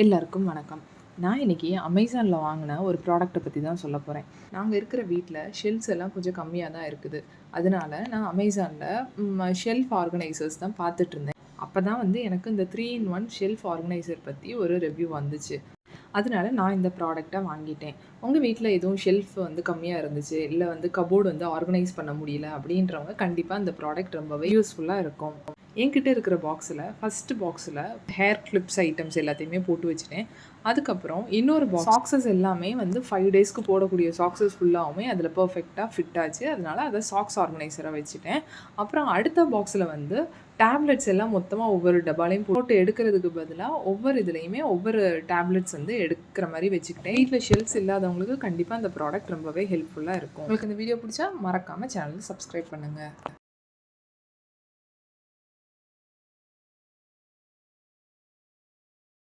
எல்லாருக்கும் வணக்கம். நான் இன்னைக்கு அமேசான்ல வாங்குன ஒரு ப்ராடக்ட்ட பத்தி தான் சொல்லப் போறேன். நாங்க இருக்கிற வீட்ல ஷெல்ஃப்ஸ் எல்லாம் கொஞ்சம் கம்மியா தான் இருக்குது. அதனால நான் அமேசான்ல ஷெல்ஃப் ஆர்கனைசர்ஸ் தான் பார்த்துட்டுருந்தேன். அப்பதான் எனக்கு இந்த 3 இன் 1 ஷெல்ஃப் ஆர்கனைசர் பத்தி ஒரு ரிவ்யூ வந்துச்சு. அதனால நான் இந்த ப்ராடக்ட்ட வாங்கிட்டேன். உங்க வீட்ல எதுவும் ஷெல்ஃப் கம்மியா இருந்துச்சு, இல்ல கப்போர்ட் ஆர்கனைஸ் பண்ண முடியல அப்படின்றவங்க கண்டிப்பா இந்த ப்ராடக்ட் ரொம்பவே யூஸ்ஃபுல்லா இருக்கும். என்கிட்ட இருக்கிற பாக்ஸில் ஃபர்ஸ்ட் பாக்ஸில் ஹேர் கிளிப்ஸ் ஐட்டம்ஸ் எல்லாத்தையுமே போட்டு வச்சுட்டேன். அதுக்கப்புறம் இன்னொரு சாக்ஸஸ் எல்லாமே 5 டேஸ்க்கு போடக்கூடிய சாக்ஸஸ் ஃபுல்லாகவுமே அதில் பர்ஃபெக்டாக ஃபிட் ஆச்சு. அதனால அதை சாக்ஸ் ஆர்கனைசராக வச்சுட்டேன். அப்புறம் அடுத்த பாக்ஸில் டேப்லெட்ஸ் எல்லாம் மொத்தமாக ஒவ்வொரு டப்பாலையும் போட்டு எடுக்கிறதுக்கு பதிலாக ஒவ்வொரு இதுலேயுமே ஒவ்வொரு டேப்லெட்ஸ் எடுக்கிற மாதிரி வச்சுக்கிட்டேன். வீட்டில் ஷெல்ஃப்ஸ் இல்லாதவங்களுக்கு கண்டிப்பாக அந்த ப்ராடக்ட் ரொம்பவே ஹெல்ப்ஃபுல்லாக இருக்கும். உங்களுக்கு இந்த வீடியோ பிடிச்சா மறக்காமல் சேனல் சப்ஸ்கிரைப் பண்ணுங்கள்.